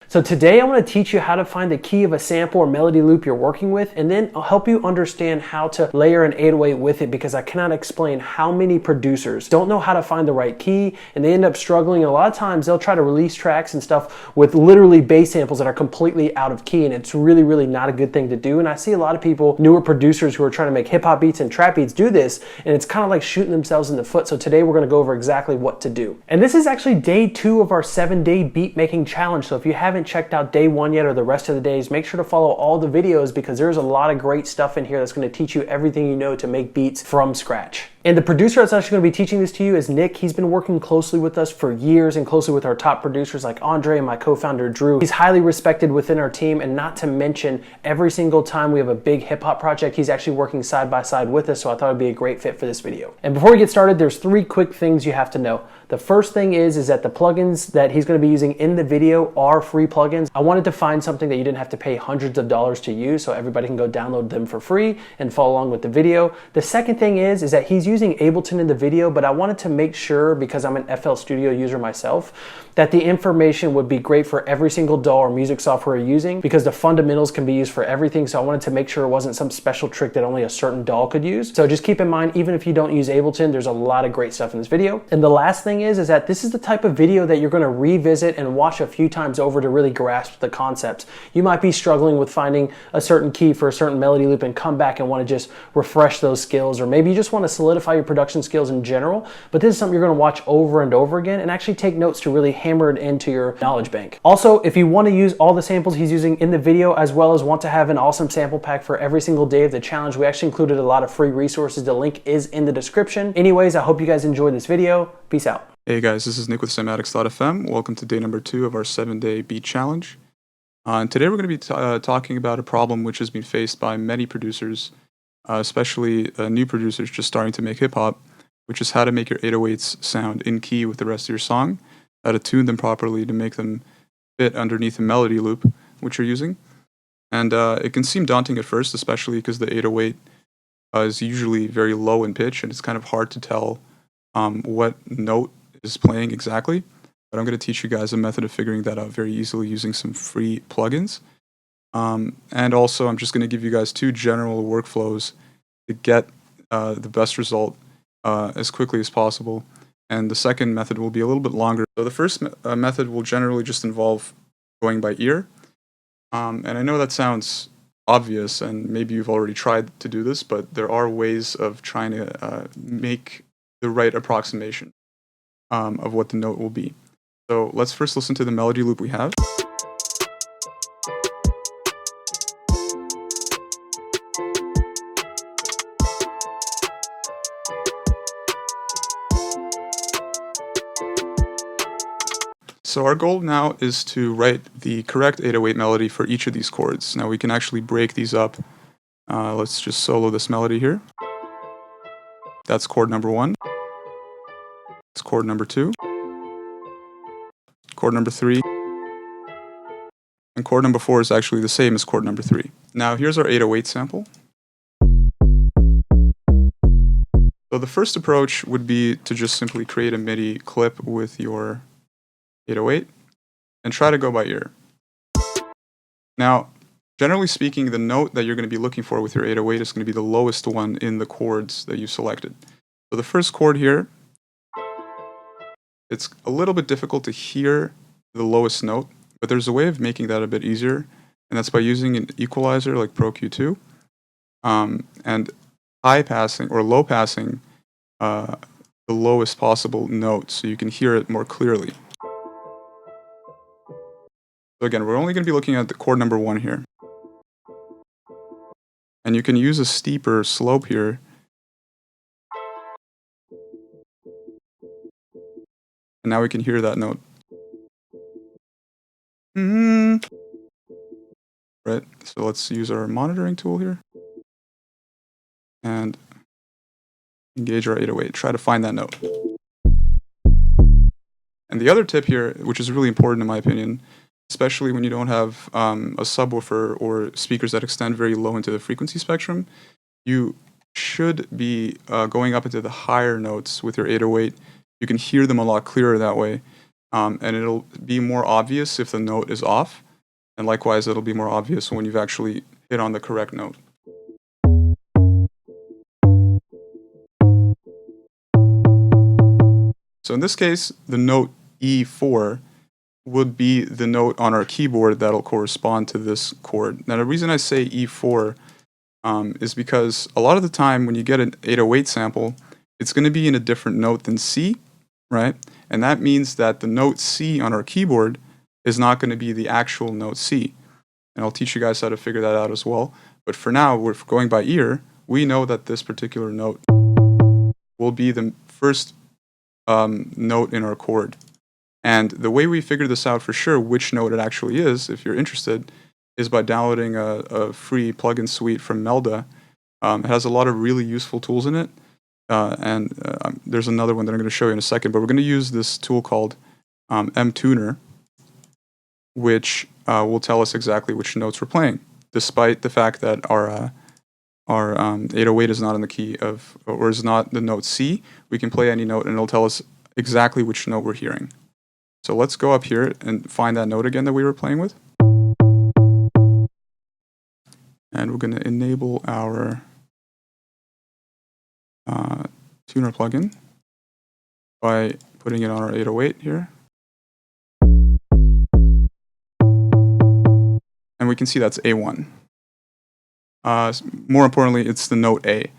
So today I'm going to teach you how to find the key of a sample or melody loop you're working with, and then I'll help you understand how to layer an 808 with it, because I cannot explain how many producers don't know how to find the right key and they end up struggling. And a lot of times they'll try to release tracks and stuff with literally bass samples that are completely out of key, and it's really not a good thing to do. And I see a lot of people, newer producers who are trying to make hip hop beats and trap beats, do this, and it's kind of like shooting themselves in the foot. So today we're going to go over exactly what to do. And this is actually day 2 of our 7-day beat making challenge. So if you haven't checked out day 1 yet or the rest of the days, make sure to follow all the videos, because there's a lot of great stuff in here that's going to teach you everything you know to make beats from scratch. And the producer that's actually going to be teaching this to you is Nick. He's been working closely with us for years and closely with our top producers like Andre and my co-founder Drew. He's highly respected within our team, and not to mention every single time we have a big hip hop project, he's actually working side by side with us, so I thought it'd be a great fit for this video. And before we get started, there's 3 quick things you have to know. The first thing is that the plugins that he's going to be using in the video are free plugins. I wanted to find something that you didn't have to pay hundreds of dollars to use, so everybody can go download them for free and follow along with the video. The second thing is that he's using Ableton in the video, but I wanted to make sure, because I'm an FL Studio user myself, that the information would be great for every single DAW or music software you're using, because the fundamentals can be used for everything. So I wanted to make sure it wasn't some special trick that only a certain DAW could use. So just keep in mind, even if you don't use Ableton, there's a lot of great stuff in this video. And the last thing is that this is the type of video that you're going to revisit and watch a few times over to really grasp the concepts. You might be struggling with finding a certain key for a certain melody loop and come back and want to just refresh those skills, or maybe you just want to solidify your production skills in general, but this is something you're going to watch over and over again and actually take notes to really hammer it into your knowledge bank. Also, if you want to use all the samples he's using in the video, as well as want to have an awesome sample pack for every single day of the challenge, we actually included a lot of free resources. The link is in the description. Anyways, I hope you guys enjoyed this video. Peace out. Hey guys, this is Nick with Cymatics.fm. Welcome to day number 2 of our 7-day beat challenge. And today we're going to be talking about a problem which has been faced by many producers, especially new producers just starting to make hip hop, which is how to make your 808s sound in key with the rest of your song, how to tune them properly to make them fit underneath a melody loop which you're using. And it can seem daunting at first, especially because the 808 is usually very low in pitch, and it's kind of hard to tell what note is playing exactly. But I'm going to teach you guys a method of figuring that out very easily using some free plugins. And also, I'm just going to give you guys 2 general workflows to get the best result as quickly as possible. And the second method will be a little bit longer. So the first method will generally just involve going by ear. And I know that sounds obvious, and maybe you've already tried to do this, but there are ways of trying to make the right approximation of what the note will be. So let's first listen to the melody loop we have. So our goal now is to write the correct 808 melody for each of these chords. Now we can actually break these up. Let's just solo this melody here. That's chord number 1. That's chord number 2. Chord number 3. And chord number 4 is actually the same as chord number 3. Now here's our 808 sample. So the first approach would be to just simply create a MIDI clip with your 808 and try to go by ear. Now, generally speaking, the note that you're going to be looking for with your 808 is going to be the lowest one in the chords that you selected. So the first chord here, it's a little bit difficult to hear the lowest note, but there's a way of making that a bit easier, and that's by using an equalizer like Pro Q2 and high passing or low passing the lowest possible note so you can hear it more clearly. So again, we're only going to be looking at the chord number 1 here. And you can use a steeper slope here. And now we can hear that note. Right, so let's use our monitoring tool here. And engage our 808. Try to find that note. And the other tip here, which is really important in my opinion, especially when you don't have a subwoofer or speakers that extend very low into the frequency spectrum, you should be going up into the higher notes with your 808. You can hear them a lot clearer that way. and it'll be more obvious if the note is off, and likewise it'll be more obvious when you've actually hit on the correct note. So in this case, the note E4 would be the note on our keyboard that'll correspond to this chord. Now the reason I say E4 is because a lot of the time when you get an 808 sample, it's going to be in a different note than C, right? And that means that the note C on our keyboard is not going to be the actual note C. And I'll teach you guys how to figure that out as well. But for now, we're going by ear. We know that this particular note will be the first note in our chord. And the way we figure this out for sure, which note it actually is, if you're interested, is by downloading a free plugin suite from Nelda. It has a lot of really useful tools in it. There's another one that I'm going to show you in a second, but we're going to use this tool called mTuner, which will tell us exactly which notes we're playing, despite the fact that our 808 is not in the key of, or is not the note C. We can play any note and it'll tell us exactly which note we're hearing. So let's go up here and find that note again that we were playing with. And we're going to enable our tuner plugin by putting it on our 808 here. And we can see that's A1. More importantly, it's the note A.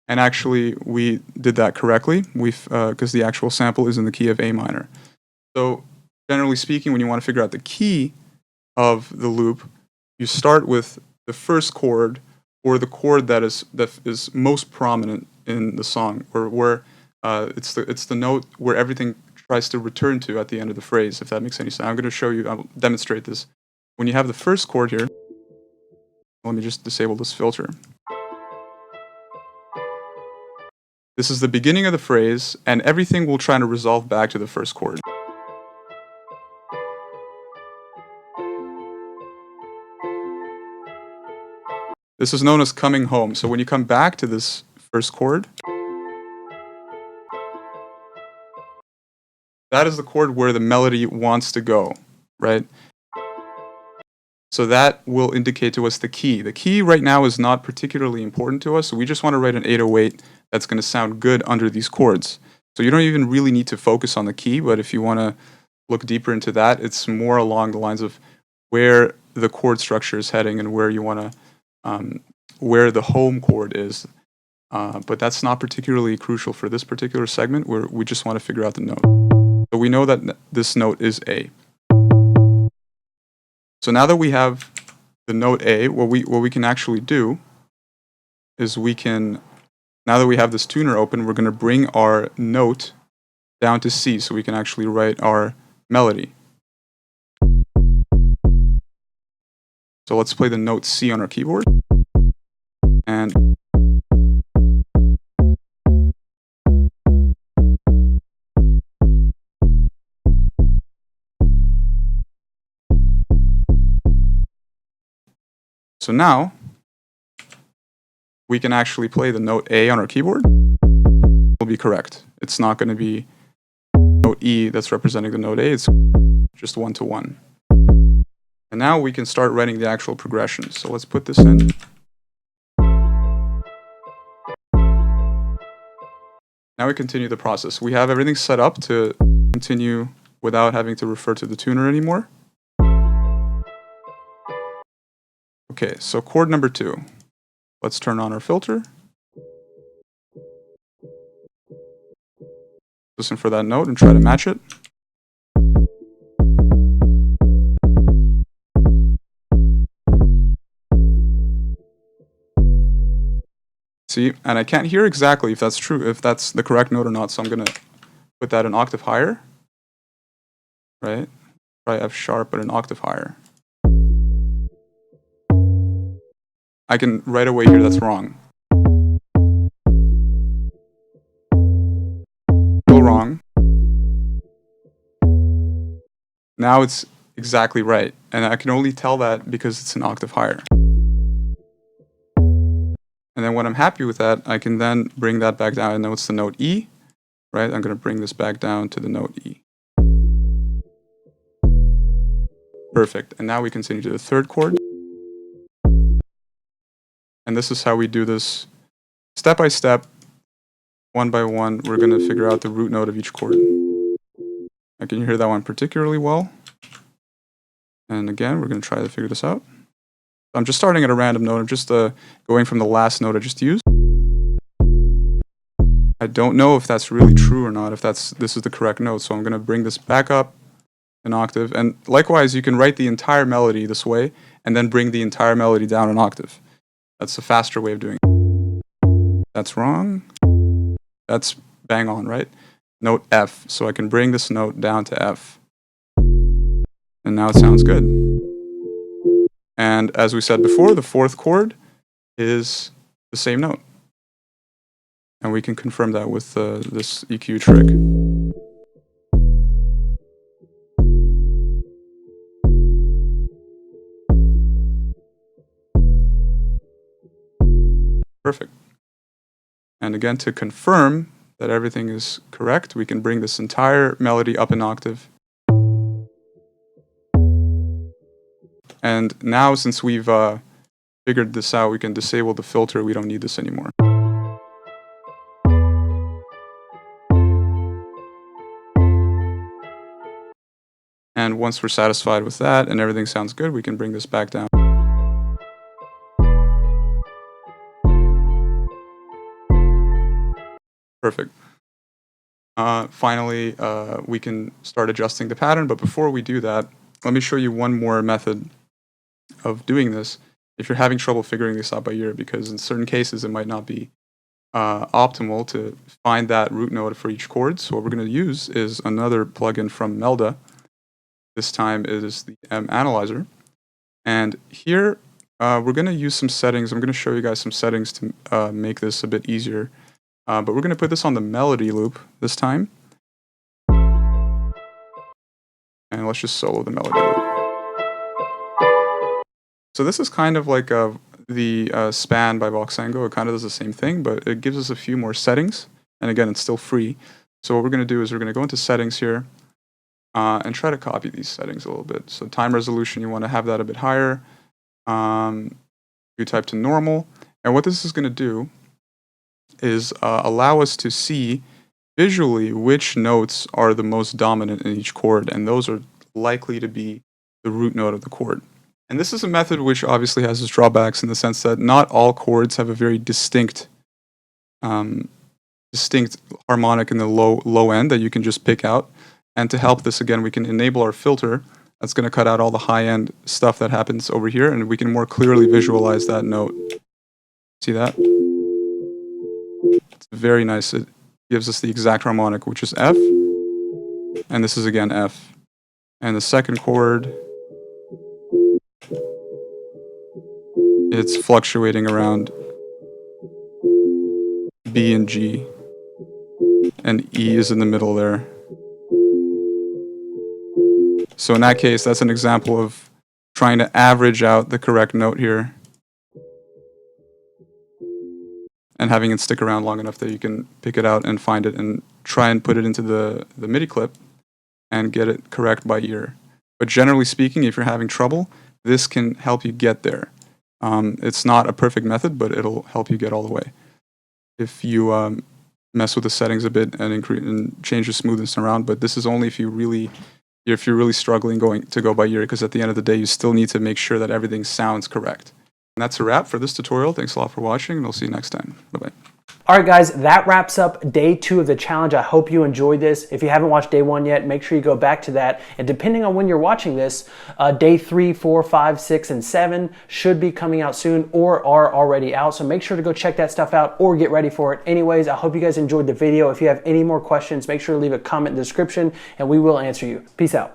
And actually, we did that correctly because the actual sample is in the key of A minor. So generally speaking, when you want to figure out the key of the loop, you start with the first chord or the chord that is most prominent in the song, or where it's the note where everything tries to return to at the end of the phrase, if that makes any sense. I'm going to show you, I'll demonstrate this. When you have the first chord here, let me just disable this filter. This is the beginning of the phrase, and everything will try to resolve back to the first chord. This is known as coming home. So when you come back to this first chord, that is the chord where the melody wants to go, right? So that will indicate to us the key. The key right now is not particularly important to us, so we just want to write an 808 that's going to sound good under these chords. So you don't even really need to focus on the key, but if you want to look deeper into that, it's more along the lines of where the chord structure is heading and where you want to, where the home chord is. But that's not particularly crucial for this particular segment, where we just want to figure out the note. So we know that this note is A. So now that we have the note A, what we can actually do is now that we have this tuner open, we're going to bring our note down to C so we can actually write our melody. So let's play the note C on our keyboard. And so now we can actually play the note A on our keyboard. It'll be correct. It's not going to be note E that's representing the note A. It's just 1-to-1. And now we can start writing the actual progression. So let's put this in. Now we continue the process. We have everything set up to continue without having to refer to the tuner anymore. Okay, so chord number 2. Let's turn on our filter. Listen for that note and try to match it. See, and I can't hear exactly if that's true, if that's the correct note or not, so I'm going to put that an octave higher. Right? Try F sharp, but an octave higher. I can right away hear that's wrong. Still wrong. Now it's exactly right, and I can only tell that because it's an octave higher. And then when I'm happy with that, I can then bring that back down. I know it's the note E, right? I'm going to bring this back down to the note E. Perfect. And now we continue to the third chord. And this is how we do this step by step, one by one. We're going to figure out the root note of each chord. Now, can you hear that one particularly well? And again, we're going to try to figure this out. I'm just starting at a random note. I'm just going from the last note I just used. I don't know if that's really true or not, if this is the correct note. So I'm going to bring this back up an octave. And likewise, you can write the entire melody this way and then bring the entire melody down an octave. That's a faster way of doing it. That's wrong. That's bang on, right? Note F. So I can bring this note down to F. And now it sounds good. And as we said before, the fourth chord is the same note. And we can confirm that with this EQ trick. Perfect. And again, to confirm that everything is correct, we can bring this entire melody up an octave. And now, since we've figured this out, we can disable the filter. We don't need this anymore. And once we're satisfied with that and everything sounds good, we can bring this back down. Perfect. Finally, we can start adjusting the pattern, but before we do that, let me show you one more method of doing this if you're having trouble figuring this out by ear, because in certain cases it might not be optimal to find that root note for each chord. So what we're going to use is another plugin from Nelda. This time it is the M Analyzer. And here we're going to use some settings. I'm going to show you guys some settings to make this a bit easier. But we're going to put this on the melody loop this time. And let's just solo the melody loop. So this is kind of like the Span by Voxengo. It kind of does the same thing, but it gives us a few more settings. And again, it's still free. So what we're going to do is we're going to go into settings here and try to copy these settings a little bit. So time resolution, you want to have that a bit higher. You type to normal. And what this is going to do is allow us to see visually which notes are the most dominant in each chord, and those are likely to be the root note of the chord. And this is a method which obviously has its drawbacks in the sense that not all chords have a very distinct harmonic in the low end that you can just pick out. And to help this, again, we can enable our filter that's going to cut out all the high-end stuff that happens over here, and we can more clearly visualize that note. See that? It's very nice. It gives us the exact harmonic, which is F. And this is, again, F. And the second chord, it's fluctuating around B and G. And E is in the middle there. So in that case, that's an example of trying to average out the correct note here and having it stick around long enough that you can pick it out and find it and try and put it into the MIDI clip and get it correct by ear. But generally speaking, if you're having trouble, this can help you get there. It's not a perfect method, but it'll help you get all the way. If you mess with the settings a bit and change the smoothness around, but this is only if you're really struggling to go by ear, because at the end of the day, you still need to make sure that everything sounds correct. And that's a wrap for this tutorial. Thanks a lot for watching, and I'll see you next time. Bye-bye. All right, guys, that wraps up day 2 of the challenge. I hope you enjoyed this. If you haven't watched day 1 yet, make sure you go back to that. And depending on when you're watching this, day 3, 4, 5, 6, and 7 should be coming out soon or are already out. So make sure to go check that stuff out or get ready for it. Anyways, I hope you guys enjoyed the video. If you have any more questions, make sure to leave a comment in the description and we will answer you. Peace out.